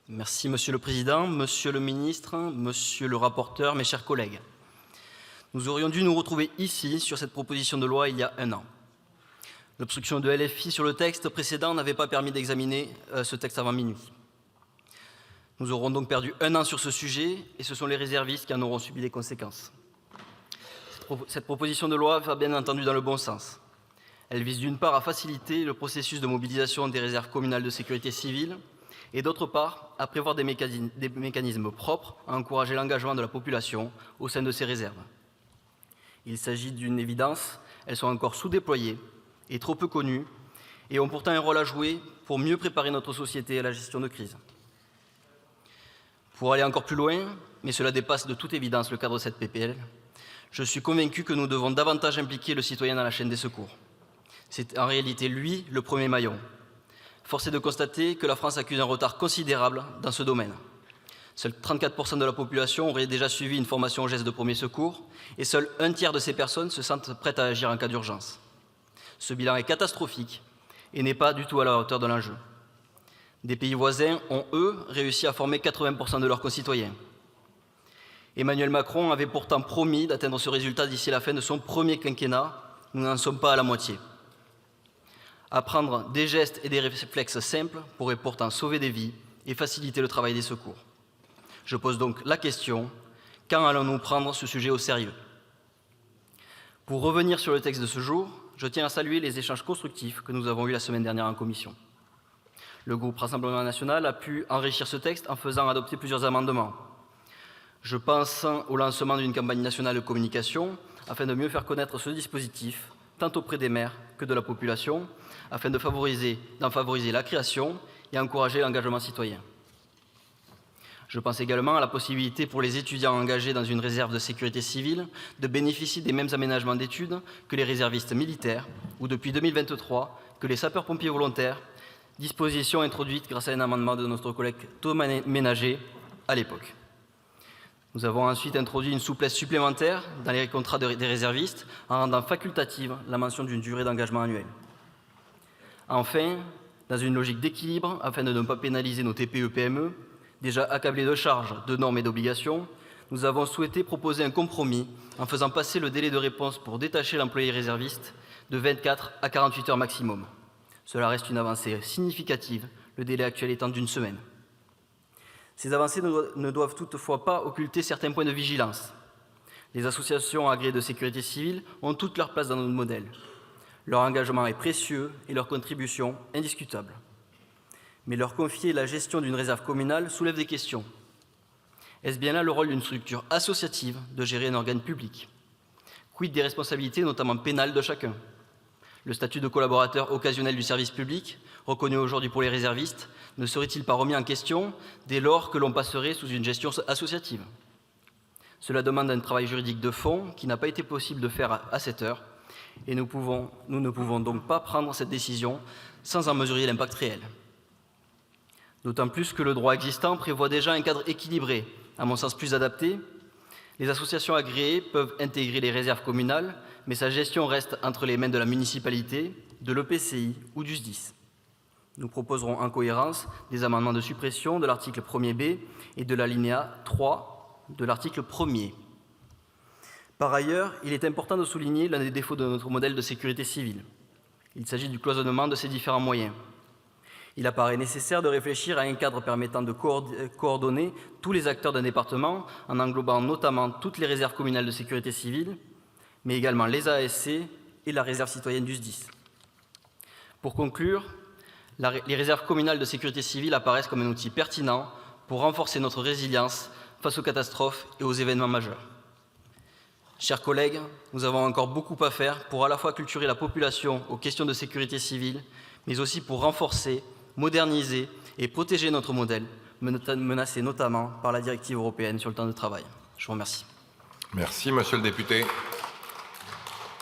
Merci Monsieur le Président, Monsieur le Ministre, Monsieur le rapporteur, mes chers collègues. Nous aurions dû nous retrouver ici, sur cette proposition de loi, il y a un an. L'obstruction de LFI sur le texte précédent n'avait pas permis d'examiner ce texte avant minuit. Nous aurons donc perdu un an sur ce sujet et ce sont les réservistes qui en auront subi les conséquences. Cette proposition de loi va bien entendu dans le bon sens. Elle vise d'une part à faciliter le processus de mobilisation des réserves communales de sécurité civile et d'autre part à prévoir des mécanismes propres à encourager l'engagement de la population au sein de ces réserves. Il s'agit d'une évidence, elles sont encore sous-déployées et trop peu connues et ont pourtant un rôle à jouer pour mieux préparer notre société à la gestion de crise. Pour aller encore plus loin, mais cela dépasse de toute évidence le cadre de cette PPL, je suis convaincu que nous devons davantage impliquer le citoyen dans la chaîne des secours. C'est en réalité lui le premier maillon. Force est de constater que la France accuse un retard considérable dans ce domaine. Seuls 34% de la population aurait déjà suivi une formation aux gestes de premier secours et seul un tiers de ces personnes se sentent prêtes à agir en cas d'urgence. Ce bilan est catastrophique et n'est pas du tout à la hauteur de l'enjeu. Des pays voisins ont, eux, réussi à former 80% de leurs concitoyens. Emmanuel Macron avait pourtant promis d'atteindre ce résultat d'ici la fin de son premier quinquennat. Nous n'en sommes pas à la moitié. Apprendre des gestes et des réflexes simples pourrait pourtant sauver des vies et faciliter le travail des secours. Je pose donc la question, quand allons-nous prendre ce sujet au sérieux? Pour revenir sur le texte de ce jour, je tiens à saluer les échanges constructifs que nous avons eus la semaine dernière en commission. Le groupe Rassemblement national a pu enrichir ce texte en faisant adopter plusieurs amendements. Je pense au lancement d'une campagne nationale de communication afin de mieux faire connaître ce dispositif, tant auprès des maires que de la population, afin d'en favoriser la création et encourager l'engagement citoyen. Je pense également à la possibilité pour les étudiants engagés dans une réserve de sécurité civile de bénéficier des mêmes aménagements d'études que les réservistes militaires ou depuis 2023 que les sapeurs-pompiers volontaires, disposition introduite grâce à un amendement de notre collègue Thomas Ménager à l'époque. Nous avons ensuite introduit une souplesse supplémentaire dans les contrats des réservistes en rendant facultative la mention d'une durée d'engagement annuelle. Enfin, dans une logique d'équilibre, afin de ne pas pénaliser nos TPE-PME, déjà accablés de charges, de normes et d'obligations, nous avons souhaité proposer un compromis en faisant passer le délai de réponse pour détacher l'employé réserviste de 24 à 48 heures maximum. Cela reste une avancée significative, le délai actuel étant d'1 semaine. Ces avancées ne doivent toutefois pas occulter certains points de vigilance. Les associations agréées de sécurité civile ont toute leur place dans notre modèle. Leur engagement est précieux et leur contribution indiscutable. Mais leur confier la gestion d'une réserve communale soulève des questions. Est-ce bien là le rôle d'une structure associative de gérer un organe public? Quid des responsabilités, notamment pénales, de chacun? Le statut de collaborateur occasionnel du service public, reconnu aujourd'hui pour les réservistes, ne serait-il pas remis en question dès lors que l'on passerait sous une gestion associative? Cela demande un travail juridique de fond qui n'a pas été possible de faire à cette heure et nous ne pouvons donc pas prendre cette décision sans en mesurer l'impact réel. D'autant plus que le droit existant prévoit déjà un cadre équilibré, à mon sens plus adapté. Les associations agréées peuvent intégrer les réserves communales, mais sa gestion reste entre les mains de la municipalité, de l'EPCI ou du SDIS. Nous proposerons en cohérence des amendements de suppression de l'article 1er B et de l'alinéa 3 de l'article 1er. Par ailleurs, il est important de souligner l'un des défauts de notre modèle de sécurité civile. Il s'agit du cloisonnement de ces différents moyens. Il apparaît nécessaire de réfléchir à un cadre permettant de coordonner tous les acteurs d'un département en englobant notamment toutes les réserves communales de sécurité civile, mais également les ASC et la réserve citoyenne du SDIS. Pour conclure, les réserves communales de sécurité civile apparaissent comme un outil pertinent pour renforcer notre résilience face aux catastrophes et aux événements majeurs. Chers collègues, nous avons encore beaucoup à faire pour à la fois culturer la population aux questions de sécurité civile, mais aussi pour renforcer, moderniser et protéger notre modèle, menacé notamment par la directive européenne sur le temps de travail. Je vous remercie. Merci, monsieur le député.